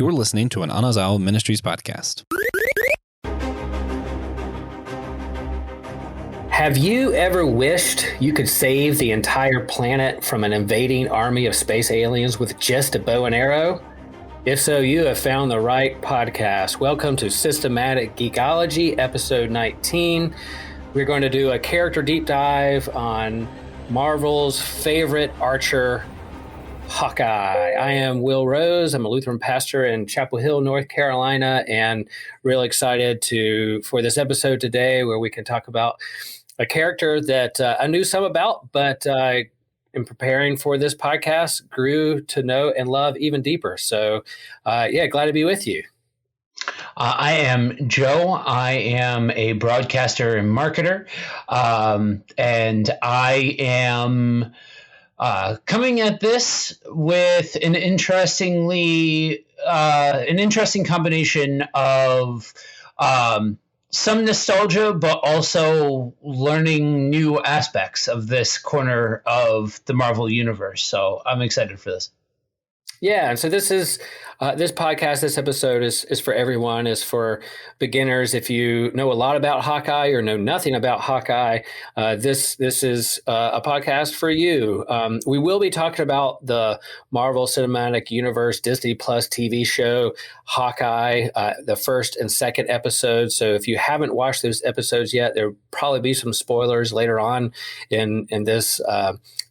You're listening to an Anazao Ministries podcast. Have you ever wished you could save the entire planet from an invading army of space aliens with just a bow and arrow? If so, you have found the right podcast. Welcome to Systematic Geekology, episode 19. We're going to do a character deep dive on Marvel's favorite archer, Hawkeye. I am Will Rose. I'm a Lutheran pastor in Chapel Hill, North Carolina, and really excited for this episode today where we can talk about a character that I knew some about, but in preparing for this podcast, grew to know and love even deeper. So, glad to be with you. I am Joe. I am a broadcaster and marketer, and I am coming at this with an interesting combination of some nostalgia, but also learning new aspects of this corner of the Marvel universe. So I'm excited for this. Yeah, and so this is this podcast, this episode is for everyone, is for beginners. If you know a lot about Hawkeye or know nothing about Hawkeye, this is a podcast for you. We will be talking about the Marvel Cinematic Universe Disney Plus TV show Hawkeye, the first and second episode. So if you haven't watched those episodes yet, there'll probably be some spoilers later on in this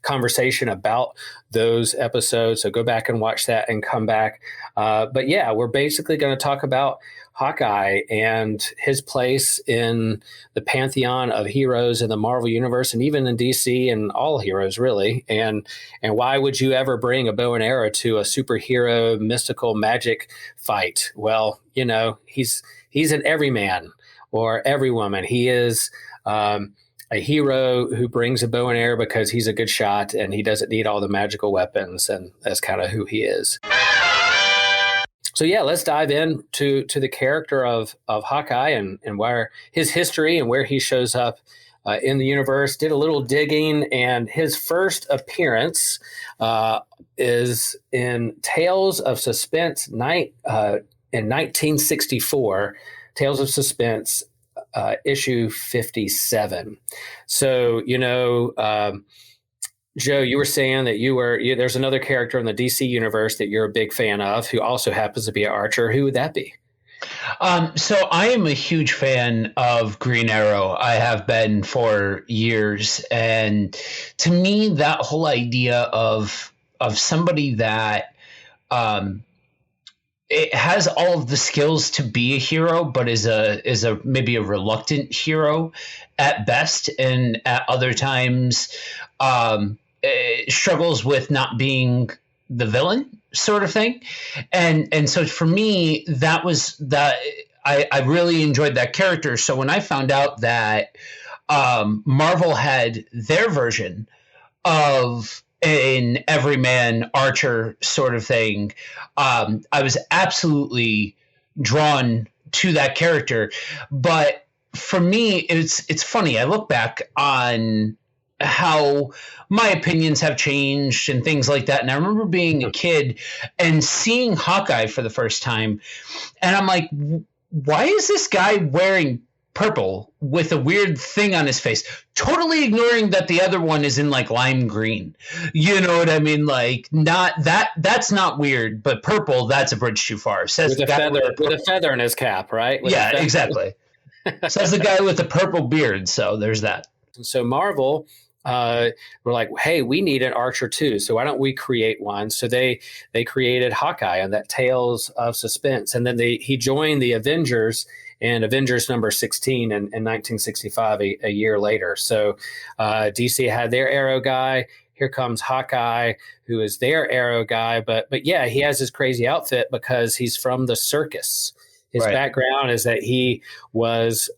conversation about those episodes. So go back and watch that and come back. But yeah, we're basically going to talk about Hawkeye and his place in the pantheon of heroes in the Marvel universe and even in DC and all heroes really. And why would you ever bring a bow and arrow to a superhero mystical magic fight? Well, you know, he's an everyman or every woman. He is a hero who brings a bow and arrow because he's a good shot and he doesn't need all the magical weapons, and that's kind of who he is. So yeah, let's dive in to the character of Hawkeye and where his history and where he shows up in the universe. Did a little digging, and his first appearance is in Tales of Suspense in 1964. Tales of Suspense, issue 57. So, you know, Joe, you were saying that there's another character in the DC universe that you're a big fan of who also happens to be an archer. Who would that be? So I am a huge fan of Green Arrow. I have been for years. And to me, that whole idea of somebody that it has all of the skills to be a hero, but is a maybe a reluctant hero at best, and at other times struggles with not being the villain sort of thing. And so for me, that was that I really enjoyed that character. So when I found out that Marvel had their version of an everyman archer sort of thing, I was absolutely drawn to that character. But for me, it's funny. I look back on how my opinions have changed and things like that. And I remember being a kid and seeing Hawkeye for the first time. And I'm like, why is this guy wearing purple with a weird thing on his face, totally ignoring that the other one is in like lime green? You know what I mean? Like, not that's not weird, but purple, that's a bridge too far. Says with a feather in his cap, right? Yeah, exactly. Says the guy with the purple beard. So there's that. And so Marvel, we're like, hey, we need an archer too. So why don't we create one? So they created Hawkeye on that Tales of Suspense, and then he joined the Avengers in Avengers number 16 in 1965, a year later. So DC had their Arrow guy. Here comes Hawkeye, who is their Arrow guy. But yeah, he has this crazy outfit because he's from the circus. His background is that he was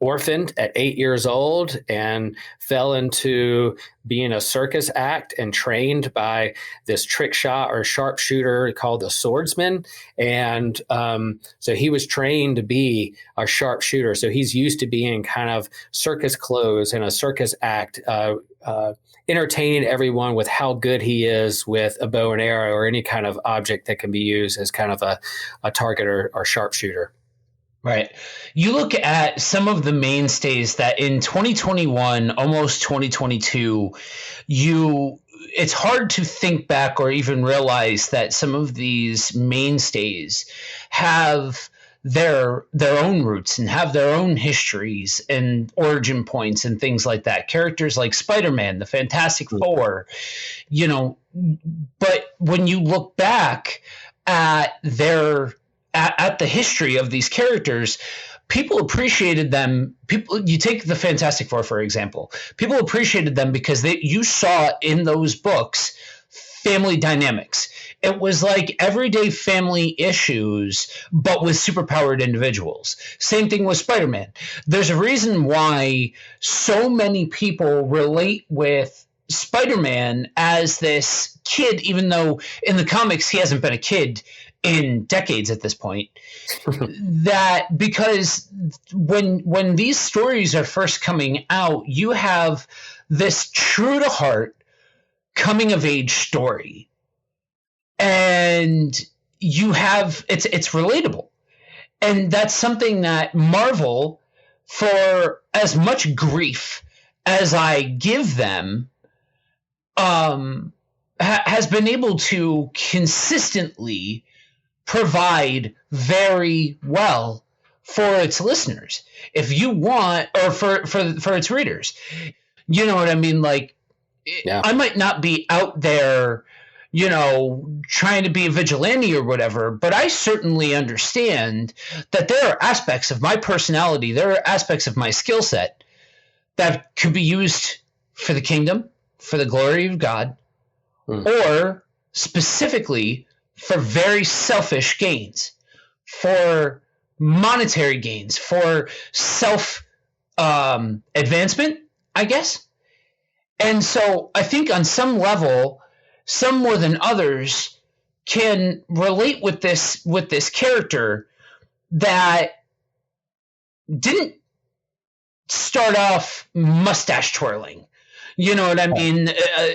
orphaned at 8 years old and fell into being a circus act and trained by this trick shot or sharpshooter called the swordsman. And so he was trained to be a sharpshooter. So he's used to being kind of circus clothes in a circus act, entertaining everyone with how good he is with a bow and arrow or any kind of object that can be used as kind of a target or sharpshooter. Right. You look at some of the mainstays that in 2021, almost 2022, it's hard to think back or even realize that some of these mainstays have their own roots and have their own histories and origin points and things like that. Characters like Spider-Man, the Fantastic Four, but when you look back at at the history of these characters, people appreciated them. You take the Fantastic Four, for example. People appreciated them because you saw in those books family dynamics. It was like everyday family issues, but with superpowered individuals. Same thing with Spider-Man. There's a reason why so many people relate with Spider-Man as this kid, even though in the comics he hasn't been a kid in decades at this point. That because when these stories are first coming out, you have this true to heart coming of age story, and you have it's relatable, and that's something that Marvel, for as much grief as I give them, has been able to consistently provide very well for its listeners. If you want, or for its readers, you know what I mean? Like, yeah. I might not be out there, trying to be a vigilante or whatever, but I certainly understand that there are aspects of my personality, there are aspects of my skill set that could be used for the kingdom, for the glory of God, or specifically for very selfish gains, for monetary gains, for self advancement, I guess. And so I think on some level, some more than others can relate with this character that didn't start off mustache twirling. You know what I mean?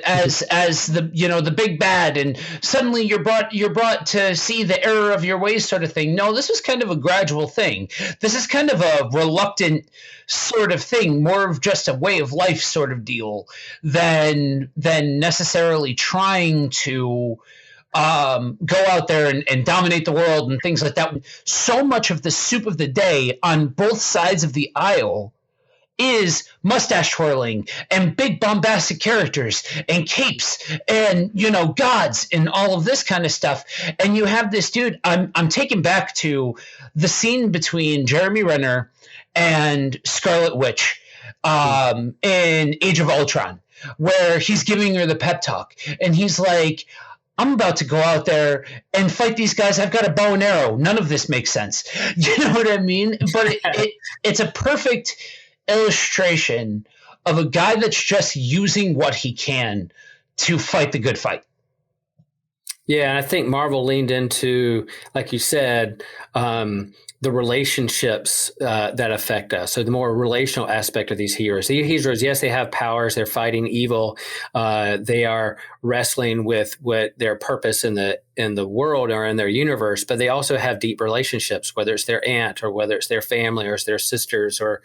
As the the big bad, and suddenly you're brought to see the error of your ways, sort of thing. No, this was kind of a gradual thing. This is kind of a reluctant sort of thing, more of just a way of life sort of deal than necessarily trying to go out there and dominate the world and things like that. So much of the soup of the day on both sides of the aisle is mustache twirling and big bombastic characters and capes and gods and all of this kind of stuff. And you have this dude. I'm taken back to the scene between Jeremy Renner and Scarlet Witch in Age of Ultron, where he's giving her the pep talk, and he's like, I'm about to go out there and fight these guys. I've got a bow and arrow. None of this makes sense. You know what I mean? But it's a perfect illustration of a guy that's just using what he can to fight the good fight. Yeah, and I think Marvel leaned into, like you said, the relationships that affect us. So the more relational aspect of these heroes. The heroes, yes, they have powers. They're fighting evil. They are wrestling with what their purpose in the world or in their universe. But they also have deep relationships, whether it's their aunt or whether it's their family or it's their sisters or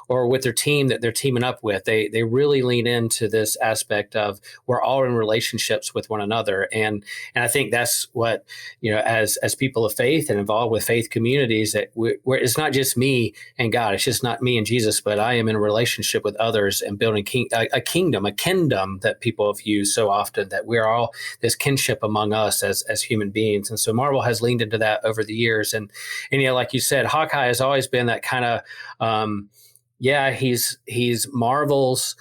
or with their team that they're teaming up with. They really lean into this aspect of we're all in relationships with one another. And I think that's what, as people of faith and involved with faith communities, that it's not just me and God. It's just not me and Jesus, but I am in a relationship with others and building a kingdom that people have used so often, that we're all this kinship among us as human beings. And so Marvel has leaned into that over the years. And like you said, Hawkeye has always been that kind of, he's Marvel's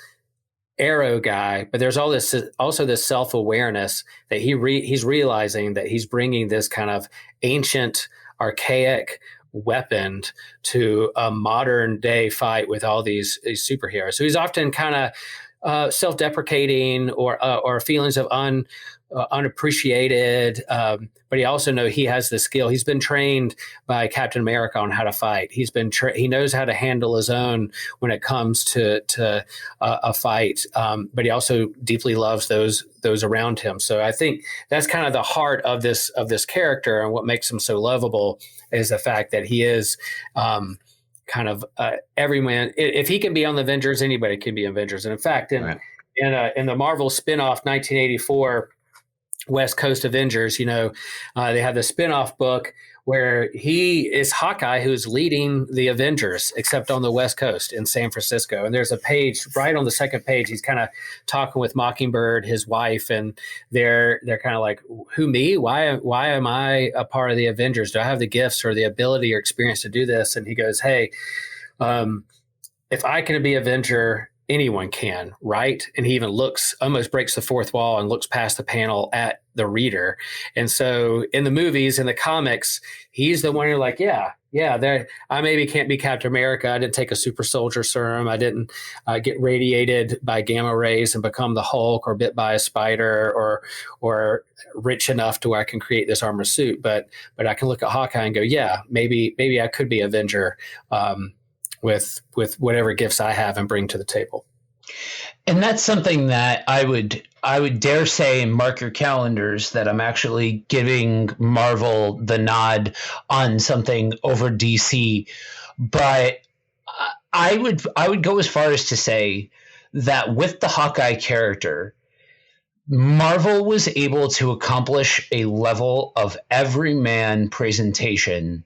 arrow guy, but there's also this self-awareness that he's realizing that he's bringing this kind of ancient, archaic weaponed to a modern day fight with all these superheroes. So he's often kind of self-deprecating or feelings of unappreciated. But he also knows he has the skill. He's been trained by Captain America on how to fight. He knows how to handle his own when it comes to a fight. But he also deeply loves those around him. So I think that's kind of the heart of this character, and what makes him so lovable is the fact that he is kind of everyman. If he can be on the Avengers, anybody can be Avengers. And in fact, in the Marvel spinoff 1984 West Coast Avengers, they have the spinoff book where he is Hawkeye, who's leading the Avengers, except on the West Coast in San Francisco. And there's a page right on the second page. He's kind of talking with Mockingbird, his wife, and they're kind of like, "Who, me? Why am I a part of the Avengers? Do I have the gifts or the ability or experience to do this?" And he goes, "Hey, if I can be Avenger, anyone can, right?" And he even almost breaks the fourth wall and looks past the panel at the reader. And so in the movies, in the comics, he's the one who's like, I maybe can't be Captain America. I didn't take a super soldier serum. I didn't get radiated by gamma rays and become the Hulk, or bit by a spider, or rich enough to where I can create this armor suit. But I can look at Hawkeye and go, maybe I could be Avenger, with whatever gifts I have and bring to the table. And that's something that I would dare say, and mark your calendars, that I'm actually giving Marvel the nod on something over DC. But I would go as far as to say that with the Hawkeye character, Marvel was able to accomplish a level of everyman presentation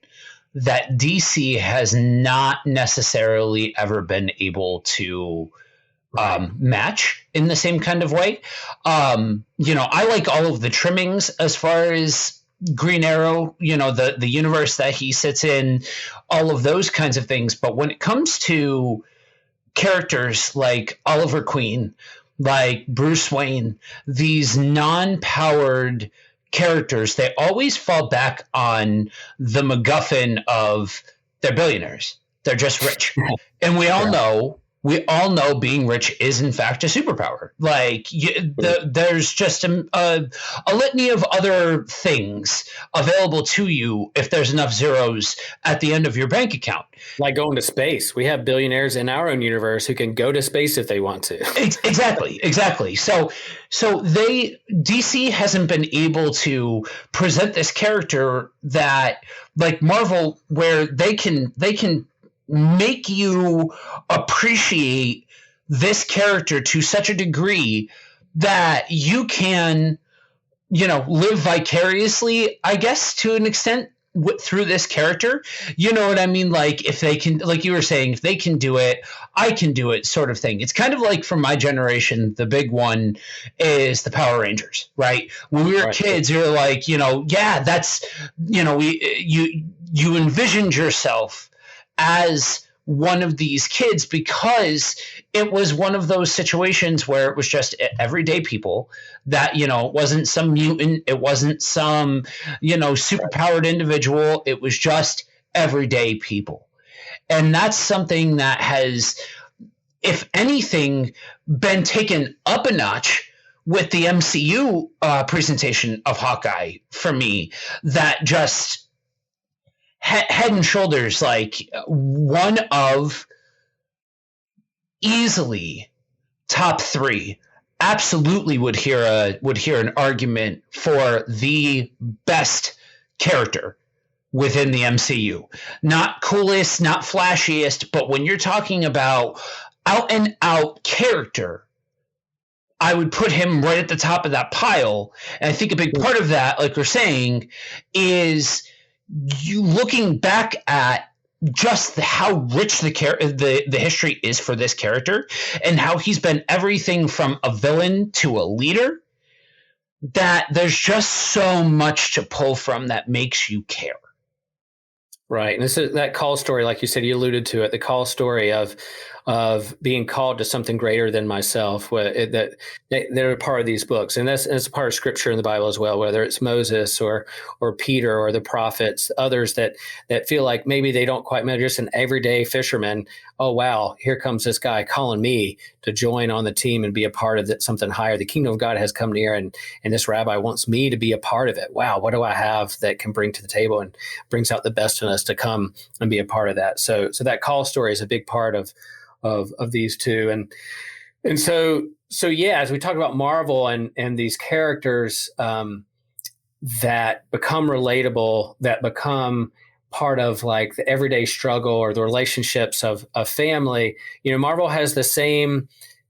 that DC has not necessarily ever been able to match in the same kind of way. I like all of the trimmings as far as Green Arrow, the universe that he sits in, all of those kinds of things. But when it comes to characters like Oliver Queen, like Bruce Wayne, these non-powered characters, they always fall back on the MacGuffin of they're billionaires. They're just rich. And we all know being rich is in fact a superpower. Like there's just a litany of other things available to you if there's enough zeros at the end of your bank account. Like going to space. We have billionaires in our own universe who can go to space if they want to. Exactly. So DC hasn't been able to present this character that, like Marvel, where they can make you appreciate this character to such a degree that you can, live vicariously, I guess, to an extent through this character. You know what I mean? Like, if they can, like you were saying, if they can do it, I can do it, sort of thing. It's kind of like, from my generation, the big one is the Power Rangers, right? When we were kids, you're like, that's, you envisioned yourself as one of these kids, because it was one of those situations where it was just everyday people that, wasn't some mutant, it wasn't some, superpowered individual. It was just everyday people. And that's something that has, if anything, been taken up a notch with the MCU presentation of Hawkeye for me, that just head and shoulders, like one of easily top three. Absolutely would hear an argument for the best character within the MCU. Not coolest, not flashiest, but when you're talking about out and out character, I would put him right at the top of that pile. And I think a big part of that, like we're saying, is you looking back at just how rich the history is for this character, and how he's been everything from a villain to a leader, that there's just so much to pull from that makes you care. Right. And this is that call story, like you said, you alluded to it, the call story of of being called to something greater than myself, that they're part of these books. And that's part of scripture in the Bible as well, whether it's Moses or Peter or the prophets, others that feel like maybe they don't quite matter, just an everyday fisherman. Oh, wow, here comes this guy calling me to join on the team and be a part of something higher. The kingdom of God has come near, and this rabbi wants me to be a part of it. Wow, what do I have that can bring to the table and brings out the best in us to come and be a part of that? So that call story is a big part of these two. And so yeah, as we talk about Marvel and these characters that become relatable, that become part of like the everyday struggle or the relationships of family, Marvel has the same,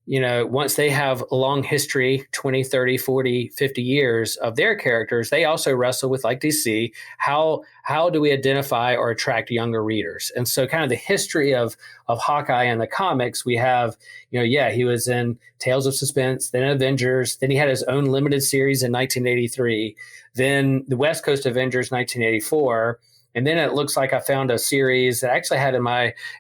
once they have a long history, 20, 30, 40, 50 years of their characters, they also wrestle with, like DC, how do we identify or attract younger readers? And so kind of the history of Hawkeye in the comics, we have, he was in Tales of Suspense, then Avengers, then he had his own limited series in 1983, then the West Coast Avengers 1984. And then it looks like I found a series that I actually had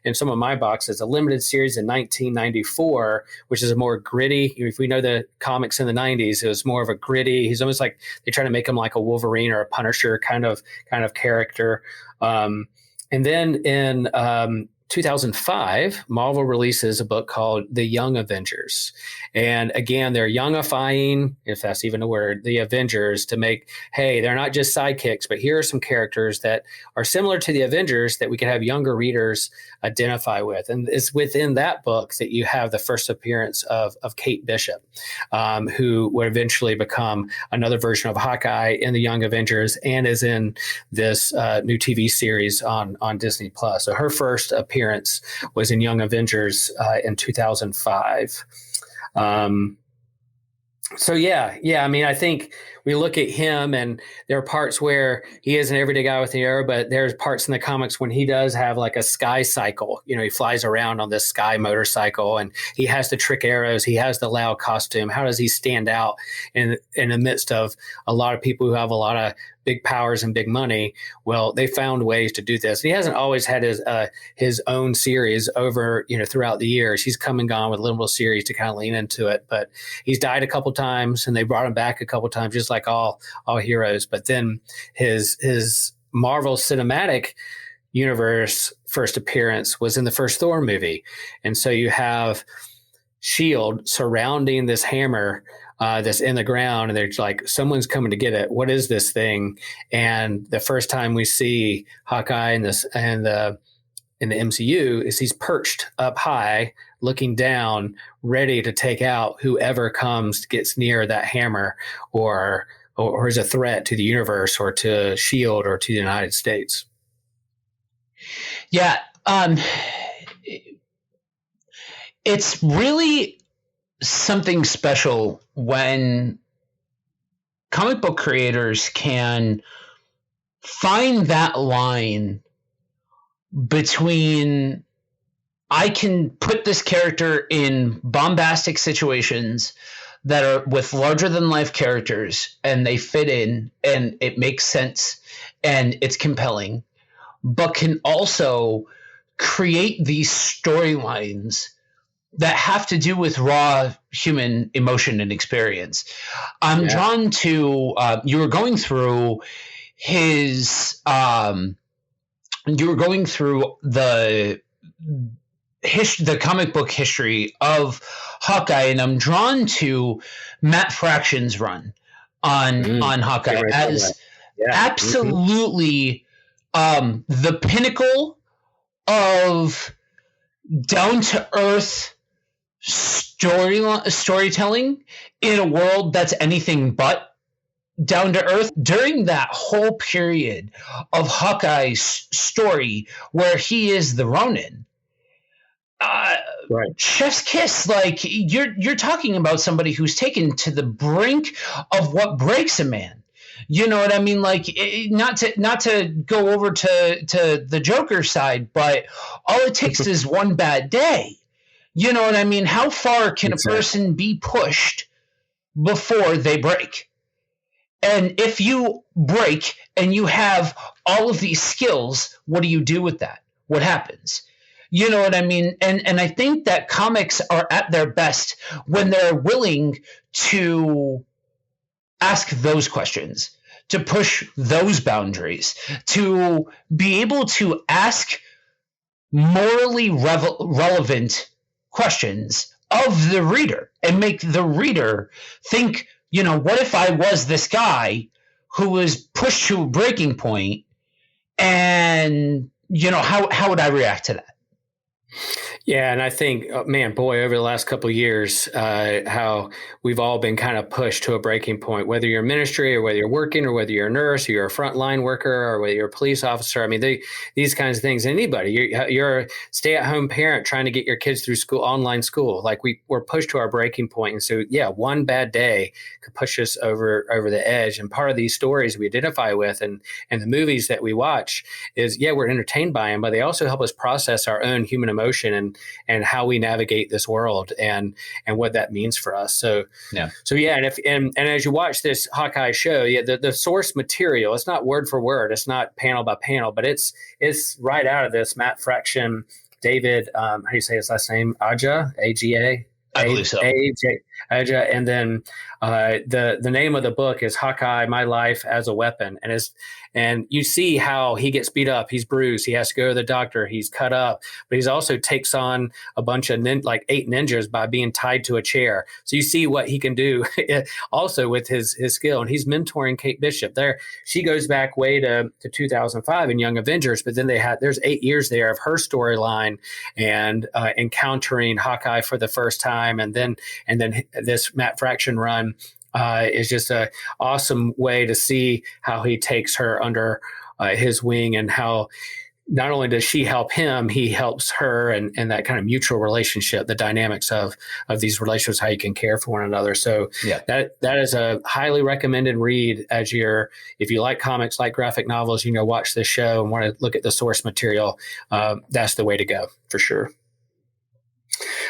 in some of my boxes, a limited series in 1994, which is a more gritty. If we know the comics in the 90s, it was more of a gritty. He's almost like they try to make him like a Wolverine or a Punisher kind of character. And then in 2005, Marvel releases a book called The Young Avengers. And again, they're youngifying, if that's even a word, the Avengers to make, hey, they're not just sidekicks, but here are some characters that are similar to the Avengers that we can have younger readers identify with. And it's within that book that you have the first appearance of Kate Bishop, who would eventually become another version of Hawkeye in The Young Avengers and is in this new TV series on Disney+. So her first appearance was in Young Avengers in 2005. So yeah. I mean, I think we look at him and there are parts where he is an everyday guy with the arrow, but there's parts in the comics when he does have like a sky cycle. He flies around on this sky motorcycle and he has the trick arrows. He has the loud costume. How does he stand out in the midst of a lot of people who have a lot of big powers and big money? Well, they found ways to do this. He hasn't always had his own series over, throughout the years. He's come and gone with little series to kind of lean into it, but he's died a couple times and they brought him back a couple times, just like all heroes. But then his Marvel Cinematic Universe first appearance was in the first Thor movie. And so you have S.H.I.E.L.D. surrounding this hammer that's in the ground, and they're like, someone's coming to get it. What is this thing? And the first time we see Hawkeye in the MCU is he's perched up high, looking down, ready to take out whoever gets near that hammer or is a threat to the universe or to S.H.I.E.L.D. or to the United States. Yeah. It's really something special when comic book creators can find that line between, I can put this character in bombastic situations that are with larger than life characters and they fit in and it makes sense and it's compelling, but can also create these storylines that have to do with raw human emotion and experience. I'm drawn to, you were going through the comic book history of Hawkeye, and I'm drawn to Matt Fraction's run on Hawkeye as absolutely the pinnacle of down-to-earth storytelling in a world that's anything but down to earth. During that whole period of Hawkeye's story where he is the Ronin, right, chef's kiss. Like you're talking about somebody who's taken to the brink of what breaks a man. You know what I mean? Like, not to go over to the Joker side, but all it takes is one bad day. You know what I mean? How far can a person be pushed before they break? And if you break and you have all of these skills, what do you do with that? What happens? You know what I mean? And I think that comics are at their best when they're willing to ask those questions, to push those boundaries, to be able to ask morally relevant questions of the reader and make the reader think, what if I was this guy who was pushed to a breaking point, and how would I react to that? Yeah, and I think, over the last couple of years, how we've all been kind of pushed to a breaking point, whether you're in ministry or whether you're working or whether you're a nurse or you're a frontline worker or whether you're a police officer. I mean, these kinds of things, anybody, you're a stay-at-home parent trying to get your kids through school, online school. Like we're pushed to our breaking point. And so, yeah, one bad day could push us over the edge. And part of these stories we identify with and the movies that we watch is, yeah, we're entertained by them, but they also help us process our own human emotion and how we navigate this world and what that means for us. So yeah. And as you watch this Hawkeye show, the source material, it's not word for word, it's not panel by panel, but it's right out of this Matt Fraction, David, how do you say his last name? Aja, A-G-A? I believe so. Aja, and then the name of the book is Hawkeye: My Life as a Weapon, and you see how he gets beat up, he's bruised, he has to go to the doctor, he's cut up, but he's also takes on a bunch of 8 ninjas by being tied to a chair. So you see what he can do also with his skill, and he's mentoring Kate Bishop. There, she goes back way to 2005 in Young Avengers, but then there's 8 years there of her storyline and encountering Hawkeye for the first time, and then this Matt Fraction run is just an awesome way to see how he takes her under his wing, and how not only does she help him, he helps her, and that kind of mutual relationship, the dynamics of these relationships, how you can care for one another. So yeah, that is a highly recommended read if you like comics, like graphic novels, watch this show and want to look at the source material. That's the way to go for sure.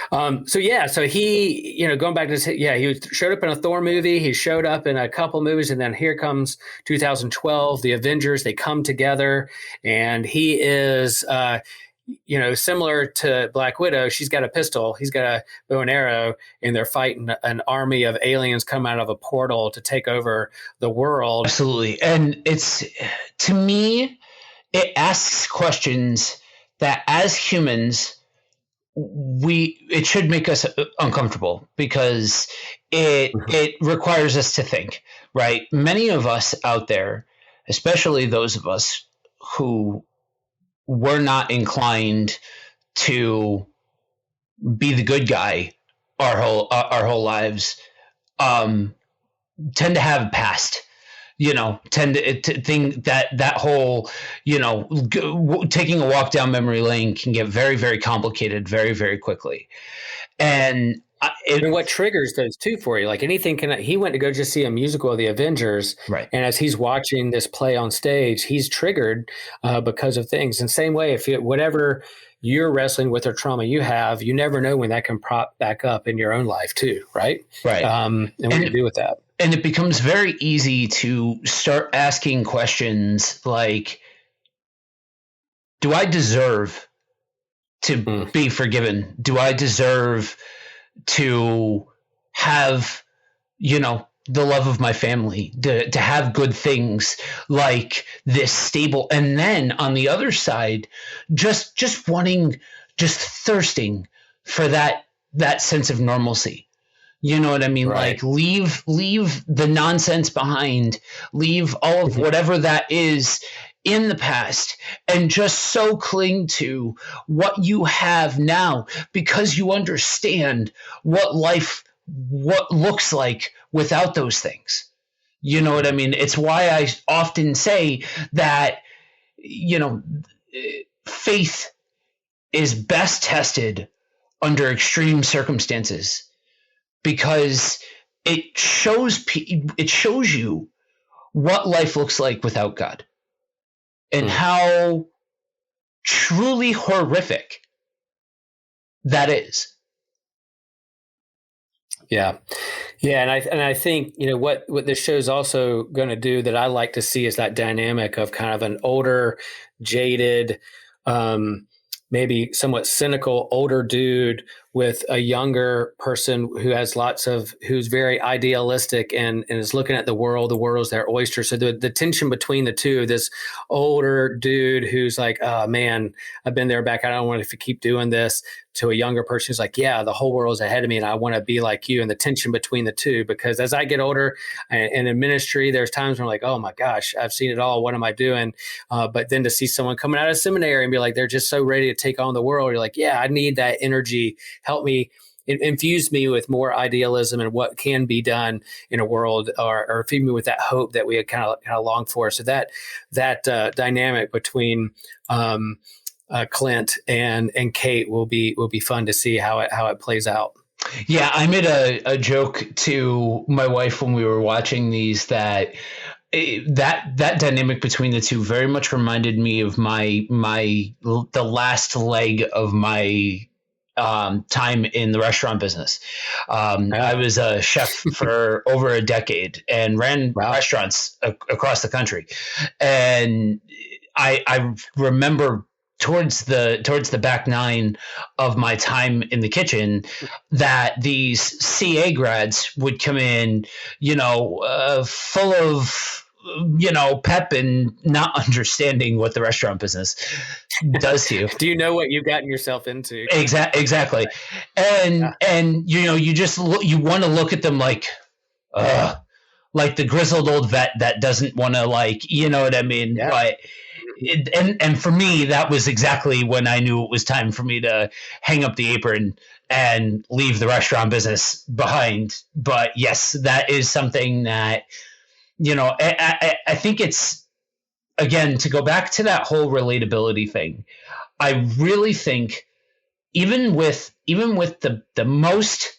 So he, going back to this, he showed up in a Thor movie. He showed up in a couple movies, and then here comes 2012, the Avengers. They come together, and he is, similar to Black Widow. She's got a pistol, he's got a bow and arrow, and they're fighting an army of aliens come out of a portal to take over the world. Absolutely, and to me, it asks questions that as humans, it should make us uncomfortable, because it requires us to think, right? Many of us out there, especially those of us who were not inclined to be the good guy our whole lives, tend to have a past. Tend to think that whole, taking a walk down memory lane can get very, very complicated very, very quickly. And what triggers those too for you? Like anything he went to go just see a musical of the Avengers. Right. And as he's watching this play on stage, he's triggered because of things. And same way, whatever you're wrestling with or trauma you have, you never know when that can prop back up in your own life too. Right. Right. And what do you do with that? And it becomes very easy to start asking questions like, do I deserve to be forgiven? Do I deserve to have, the love of my family, to have good things like this stable? And then on the other side, just thirsting for that sense of normalcy. You know what I mean? Right. Like leave the nonsense behind, leave all of whatever that is in the past, and just so cling to what you have now, because you understand what looks like without those things. You know what I mean? It's why I often say that, faith is best tested under extreme circumstances, because it shows you what life looks like without God, and how truly horrific that is. Yeah. And I think, what this show's also going to do that I like to see is that dynamic of kind of an older, jaded, maybe somewhat cynical older dude with a younger person who's very idealistic and is looking at the world's their oyster. So the tension between the two, this older dude who's like, oh man, I've been there back. I don't want to keep doing this, to a younger person who's like, yeah, the whole world's ahead of me and I want to be like you. And the tension between the two, because as I get older and in ministry, there's times when I'm like, oh my gosh, I've seen it all. What am I doing? But then to see someone coming out of seminary and be like, they're just so ready to take on the world. You're like, yeah, I need that energy. Help me, infuse me with more idealism and what can be done in a world, or feed me with that hope that we had kind of longed for. So that dynamic between Clint and Kate will be fun to see how it plays out. Yeah, I made a joke to my wife when we were watching these that dynamic between the two very much reminded me of the last leg of my time in the restaurant business. I was a chef for over a decade and ran restaurants across the country, and I remember towards the back nine of my time in the kitchen that these CA grads would come in, full of, pep and not understanding what the restaurant business does to you. Do you know what you've gotten yourself into? Exactly. And you just you want to look at them like the grizzled old vet that doesn't want to, you know what I mean? Yeah. But and for me, that was exactly when I knew it was time for me to hang up the apron and leave the restaurant business behind. But yes, that is something that, I think it's, again, to go back to that whole relatability thing, I really think even with the most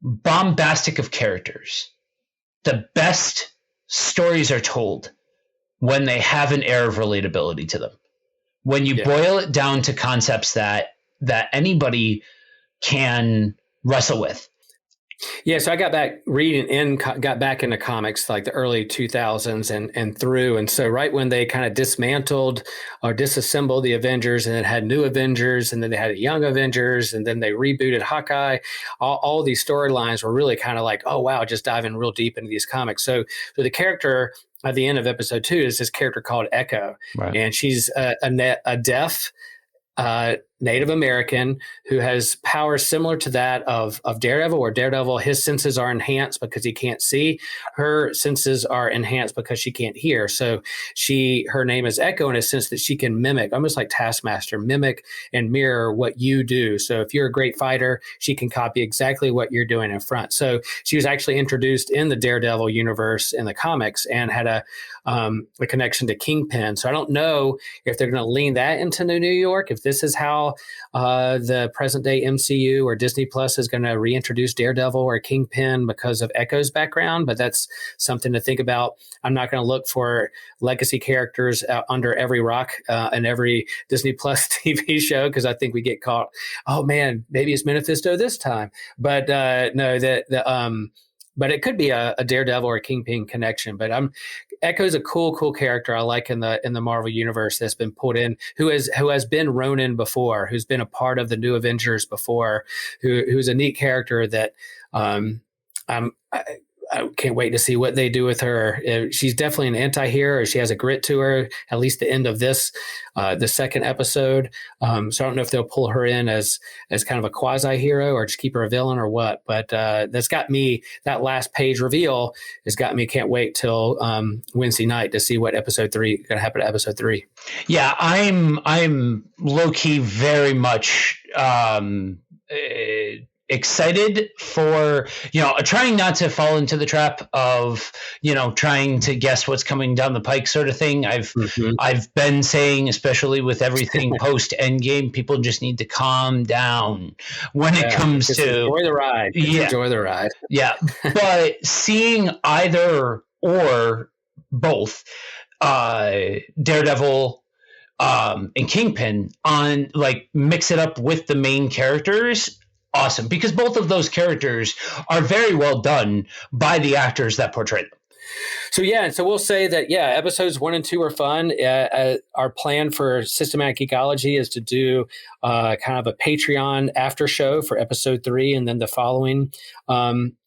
bombastic of characters, the best stories are told when they have an air of relatability to them. When you boil it down to concepts that anybody can wrestle with. Yeah, so I got back got back into comics like the early 2000s and through. And so right when they kind of dismantled or disassembled the Avengers and then had new Avengers and then they had a young Avengers and then they rebooted Hawkeye, all these storylines were really kind of like, oh, wow, just diving real deep into these comics. So the character at the end of episode 2 is this character called Echo. Right. And she's a deaf Native American who has powers similar to that of Daredevil, where Daredevil, his senses are enhanced because he can't see. Her senses are enhanced because she can't hear. So her name is Echo in a sense that she can mimic, almost like Taskmaster, mimic and mirror what you do. So if you're a great fighter, she can copy exactly what you're doing in front. So she was actually introduced in the Daredevil universe in the comics and had a connection to Kingpin. So I don't know if they're going to lean that into New York, if this is how the present day MCU or Disney Plus is going to reintroduce Daredevil or Kingpin because of Echo's background, but that's something to think about. I'm not going to look for legacy characters under every rock and every Disney Plus TV show, because I think we get caught, oh man, maybe it's Mephisto this time. But no, but it could be a Daredevil or a Kingpin connection. But Echo's a cool character I like in the Marvel universe that's been put in, who has been Ronin before, who's been a part of the New Avengers before, who's a neat character that I can't wait to see what they do with her. She's definitely an anti-hero. She has a grit to her, at least the end of this, the second episode. So I don't know if they'll pull her in as kind of a quasi-hero or just keep her a villain or what. But that's got me, that last page reveal has got me, can't wait till Wednesday night to see what episode 3 going to happen to episode 3. Yeah, I'm low-key very much excited for, trying not to fall into the trap of, trying to guess what's coming down the pike sort of thing. I've been saying, especially with everything post Endgame, people just need to calm down when it comes to enjoy the ride. Enjoy the ride. Yeah. But seeing either or both Daredevil and Kingpin on, mix it up with the main characters, awesome, because both of those characters are very well done by the actors that portray them. So yeah, so we'll say that episodes 1 and 2 are fun. Our plan for Systematic Ecology is to do kind of a Patreon after show for episode 3, and then the following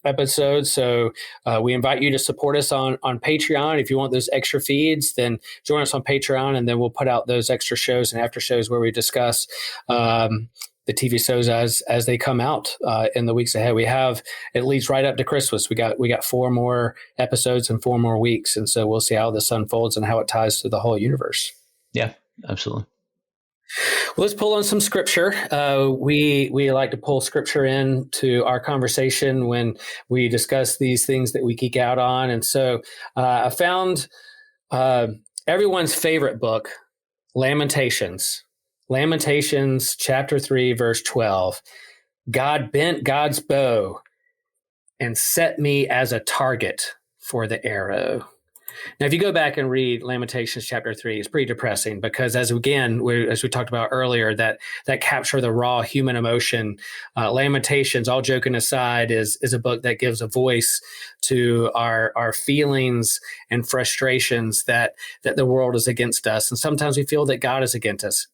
episodes. So we invite you to support us on Patreon. If you want those extra feeds, then join us on Patreon, and then we'll put out those extra shows and after shows where we discuss the TV shows as they come out in the weeks ahead. We have at least right up to Christmas. We got 4 more episodes and 4 more weeks, and so we'll see how this unfolds and how it ties to the whole universe. Yeah, absolutely. Well, let's pull on some scripture. We like to pull scripture into our conversation when we discuss these things that we geek out on, and so I found everyone's favorite book, Lamentations chapter 3, verse 12. God bent God's bow and set me as a target for the arrow. Now, if you go back and read Lamentations chapter 3, it's pretty depressing because, as we talked about earlier, that capture the raw human emotion. Lamentations, all joking aside, is a book that gives a voice to our feelings and frustrations that the world is against us, and sometimes we feel that God is against us,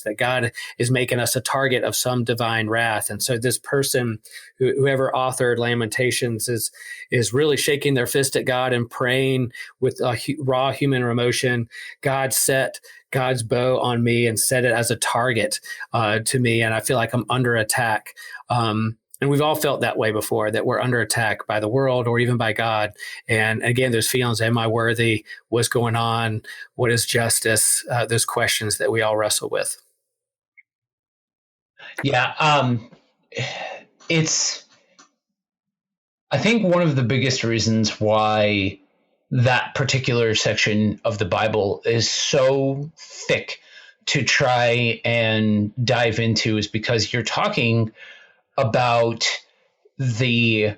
that God is making us a target of some divine wrath. And so, this person, whoever authored Lamentations, is really shaking their fist at God and praying with raw human emotion. God set God's bow on me and set it as a target to me, and I feel like I'm under attack. And we've all felt that way before, that we're under attack by the world or even by God. And again, those feelings, am I worthy? What's going on? What is justice? Those questions that we all wrestle with. Yeah. I think one of the biggest reasons why that particular section of the Bible is so thick to try and dive into is because you're talking about the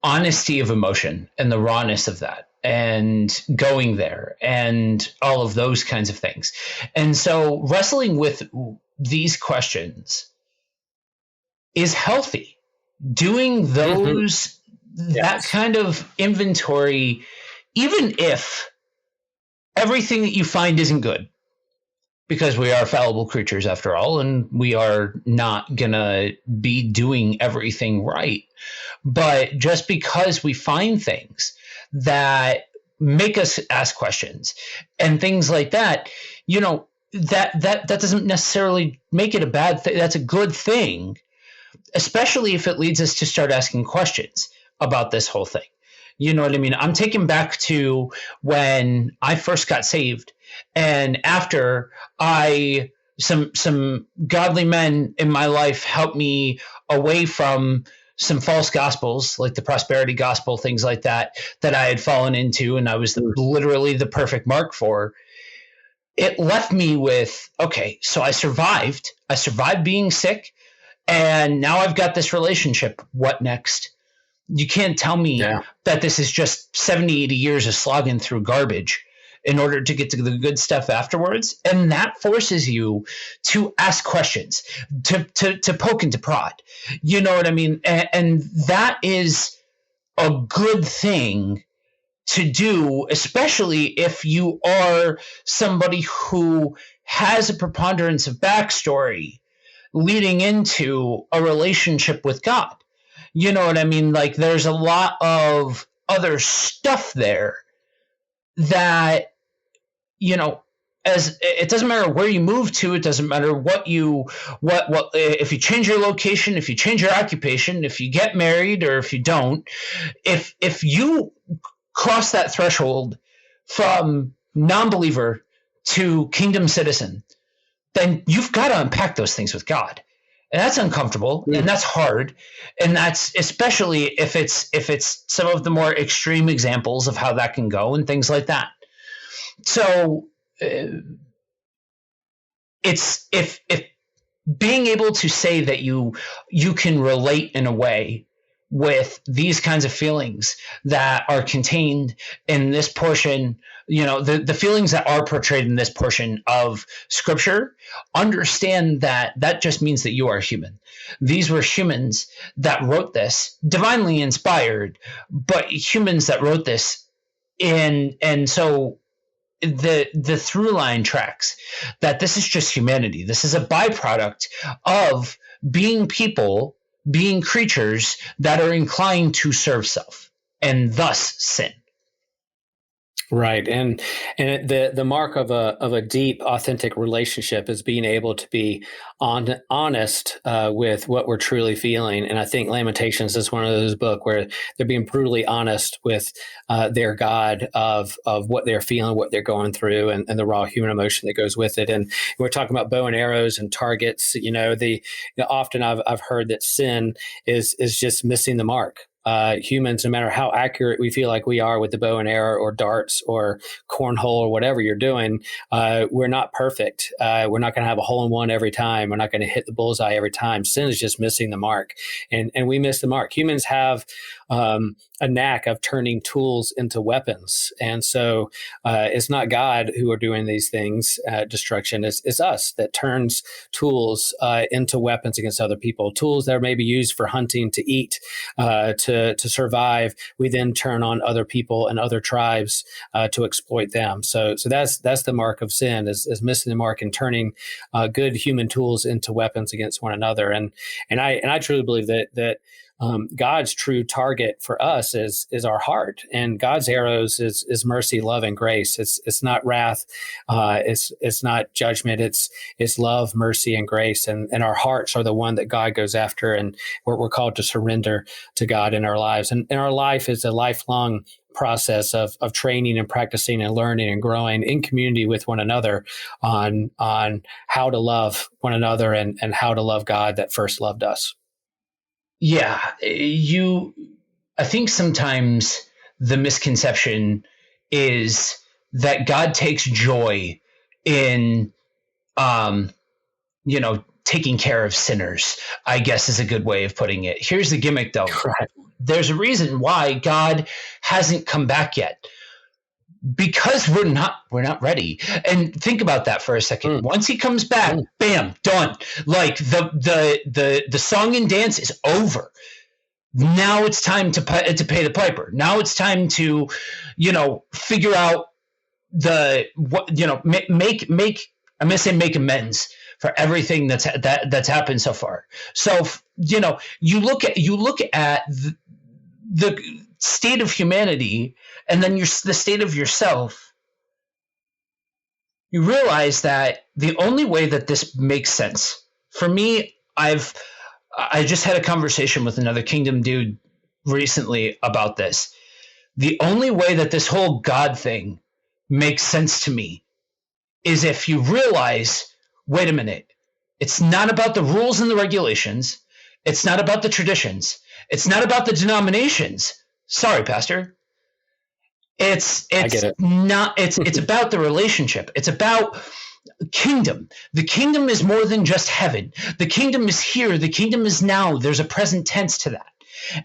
honesty of emotion and the rawness of that and going there and all of those kinds of things. And so wrestling with these questions is healthy. Doing those, that kind of inventory, even if everything that you find isn't good, because we are fallible creatures after all, and we are not going to be doing everything right. But just because we find things that make us ask questions and things like that, that doesn't necessarily make it a bad thing. That's a good thing, especially if it leads us to start asking questions about this whole thing. You know what I mean? I'm taken back to when I first got saved, and after some godly men in my life helped me away from some false gospels, like the prosperity gospel, things like that I had fallen into, and I was literally the perfect mark for. It left me with, okay, so I survived being sick, and now I've got this relationship. What next? You can't tell me that this is just 70, 80 years of slogging through garbage in order to get to the good stuff afterwards. And that forces you to ask questions, to poke and to prod. You know what I mean? And that is a good thing to do, especially if you are somebody who has a preponderance of backstory leading into a relationship with God. You know what I mean? Like, there's a lot of other stuff there that, as it doesn't matter where you move to, it doesn't matter what if you change your location, if you change your occupation, if you get married or if you don't, if you cross that threshold from non-believer to kingdom citizen, then you've got to unpack those things with God. And that's uncomfortable, and that's hard, and that's especially if it's some of the more extreme examples of how that can go and things like that. So it's if being able to say that you can relate in a way with these kinds of feelings that are contained in this portion, the feelings that are portrayed in this portion of scripture, understand that that just means that you are human. These were humans that wrote this, divinely inspired, but humans that wrote this. And so the through line tracks that this is just humanity. This is a byproduct of being people, being creatures that are inclined to serve self and thus sin. Right, and the mark of a deep, authentic relationship is being able to be honest with what we're truly feeling. And I think Lamentations is one of those books where they're being brutally honest with their God of what they're feeling, what they're going through, and the raw human emotion that goes with it. And we're talking about bow and arrows and targets. Often I've heard that sin is just missing the mark. Humans, no matter how accurate we feel like we are with the bow and arrow or darts or cornhole or whatever you're doing, we're not perfect. We're not going to have a hole in one every time. We're not going to hit the bullseye every time. Sin is just missing the mark, and we miss the mark. Humans have a knack of turning tools into weapons, and so it's not God who are doing these things. Destruction is us that turns tools into weapons against other people. Tools that are maybe used for hunting, to eat, to survive. We then turn on other people and other tribes to exploit them. So that's the mark of sin, is missing the mark and turning good human tools into weapons against one another. And I truly believe that God's true target for us is our heart, and God's arrows is mercy, love, and grace. It's not wrath, it's not judgment. It's love, mercy, and grace, and our hearts are the one that God goes after, and we're called to surrender to God in our lives. And our life is a lifelong process of training and practicing and learning and growing in community with one another on how to love one another and how to love God that first loved us. Yeah, I think sometimes the misconception is that God takes joy in, taking care of sinners, I guess is a good way of putting it. Here's the gimmick, though. Right. There's a reason why God hasn't come back yet. Because we're not ready. And think about that for a second. Once he comes back, bam, done. Like the song and dance is over. Now it's time to pay the piper. Now it's time to, figure out make I'm gonna say make amends for everything that's happened so far. So you look at the state of humanity, and then the state of yourself, you realize that the only way that this makes sense for me, I just had a conversation with another Kingdom dude recently about this. The only way that this whole God thing makes sense to me is if you realize, wait a minute, it's not about the rules and the regulations. It's not about the traditions. It's not about the denominations. Sorry, Pastor. It's about the relationship. It's about kingdom. The kingdom is more than just heaven. The kingdom is here. The kingdom is now. There's a present tense to that.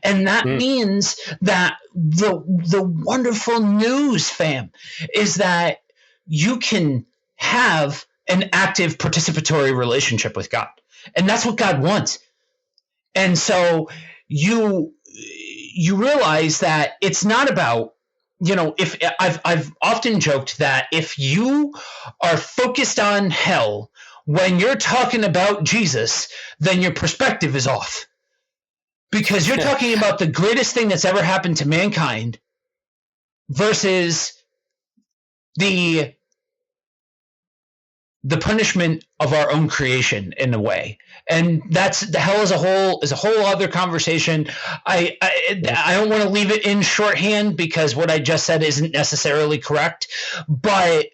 And that means that the wonderful news, fam, is that you can have an active participatory relationship with God. And that's what God wants. And so you realize that it's not about, if I've often joked that if you are focused on hell when you're talking about Jesus, then your perspective is off, because you're talking about the greatest thing that's ever happened to mankind versus the punishment of our own creation in a way. And that's the hell is a whole other conversation. I don't want to leave it in shorthand because what I just said isn't necessarily correct, but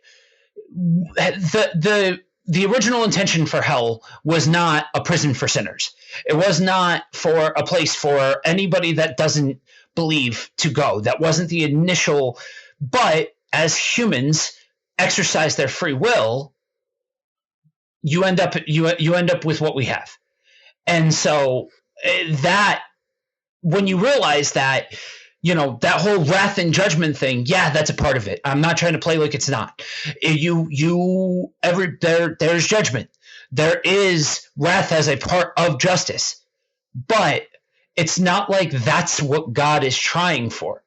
the original intention for hell was not a prison for sinners. It was not for a place for anybody that doesn't believe to go. That wasn't the initial, but as humans exercise their free will, you end up with what we have. And so that when you realize that, that whole wrath and judgment thing, yeah, that's a part of it. I'm not trying to play like it's not. There's judgment. There is wrath as a part of justice, but it's not like that's what God is trying for.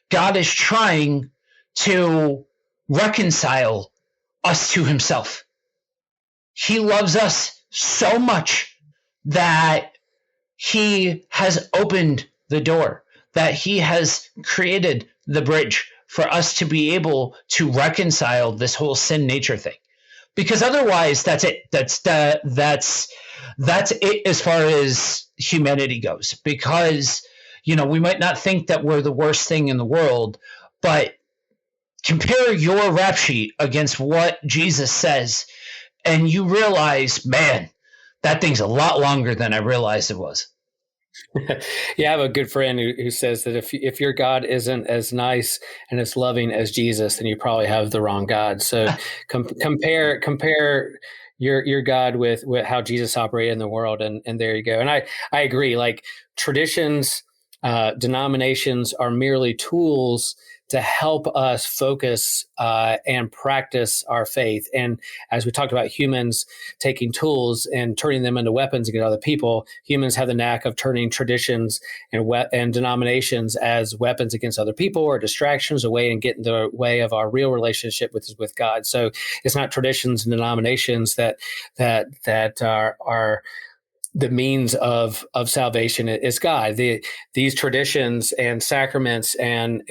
God is trying to reconcile us to himself. He loves us so much that he has opened the door, that he has created the bridge for us to be able to reconcile this whole sin nature thing. Because otherwise, that's it. That's it as far as humanity goes. Because, we might not think that we're the worst thing in the world, but compare your rap sheet against what Jesus says, and you realize, man, that thing's a lot longer than I realized it was. Yeah, I have a good friend who says that if your God isn't as nice and as loving as Jesus, then you probably have the wrong God. So compare your God with how Jesus operated in the world, and there you go. And I agree. Like, traditions, denominations are merely tools to help us focus and practice our faith. And as we talked about humans taking tools and turning them into weapons against other people, humans have the knack of turning traditions and denominations as weapons against other people or distractions away and get in the way of our real relationship with God. So it's not traditions and denominations that are the means of salvation. Is God. These traditions and sacraments and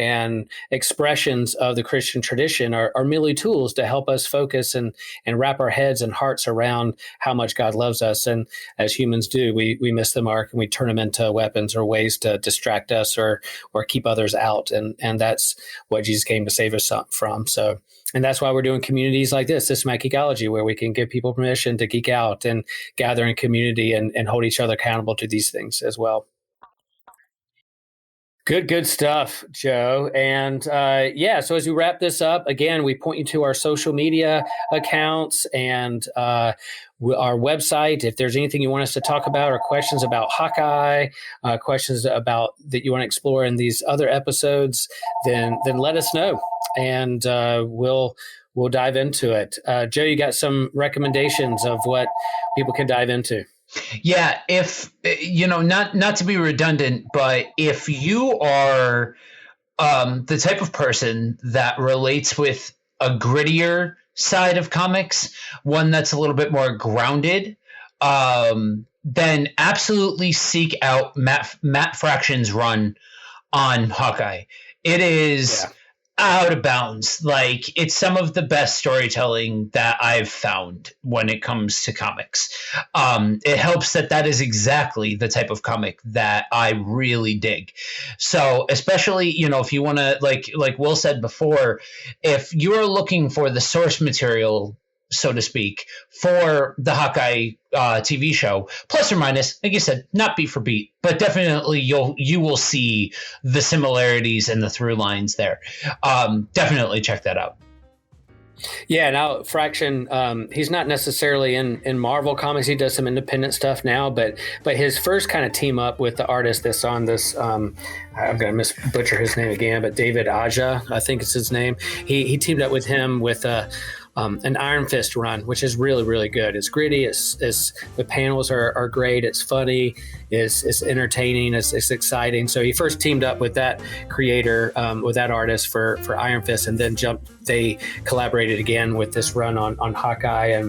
expressions of the Christian tradition are merely tools to help us focus and wrap our heads and hearts around how much God loves us. And as humans do, we miss the mark and we turn them into weapons or ways to distract us or keep others out. And that's what Jesus came to save us from. So, and that's why we're doing communities like this, Systematic Geekology, where we can give people permission to geek out and gather in community and hold each other accountable to these things as well. Good stuff, Joe. And so as we wrap this up, again, we point you to our social media accounts and our website. If there's anything you want us to talk about or questions about Hawkeye, questions about that you want to explore in these other episodes, then let us know, and we'll dive into it. Joe, you got some recommendations of what people can dive into? Yeah, if not to be redundant, but if you are the type of person that relates with a grittier side of comics, one that's a little bit more grounded, then absolutely seek out Matt Fraction's run on Hawkeye. It is out of bounds. Like, it's some of the best storytelling that I've found when it comes to comics. It helps that is exactly the type of comic that I really dig. So especially, if you want to, like Will said before, if you're looking for the source material, so to speak, for the Hawkeye TV show, plus or minus, like you said, not beat for beat, but definitely you will see the similarities and the through lines there. Definitely check that out. Yeah, now Fraction, he's not necessarily in Marvel Comics. He does some independent stuff now, but his first kind of team up with the artist that's on this, I'm going to butcher his name again, but David Aja, I think it's his name. He teamed up with him with an Iron Fist run, which is really, really good. It's gritty. It's the panels are great. It's funny. It's entertaining. It's exciting. So he first teamed up with that creator, with that artist for Iron Fist, and then they collaborated again with this run on Hawkeye,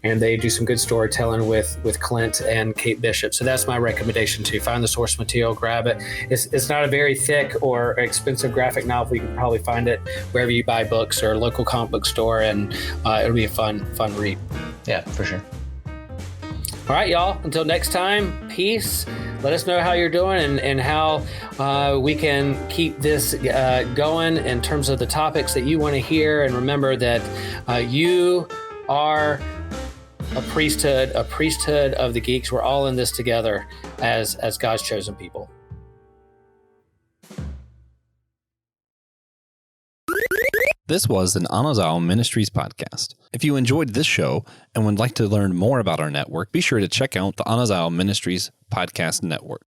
and they do some good storytelling with Clint and Kate Bishop. So that's my recommendation too. Find the source material, grab it. It's not a very thick or expensive graphic novel. You can probably find it wherever you buy books or a local comic book store, and it'll be a fun read. Yeah, for sure. All right, y'all. Until next time, peace. Let us know how you're doing and how we can keep this going in terms of the topics that you want to hear. And remember that you are a priesthood of the geeks. We're all in this together as God's chosen people. This was an Anazao Ministries podcast. If you enjoyed this show and would like to learn more about our network, be sure to check out the Anazao Ministries Podcast Network.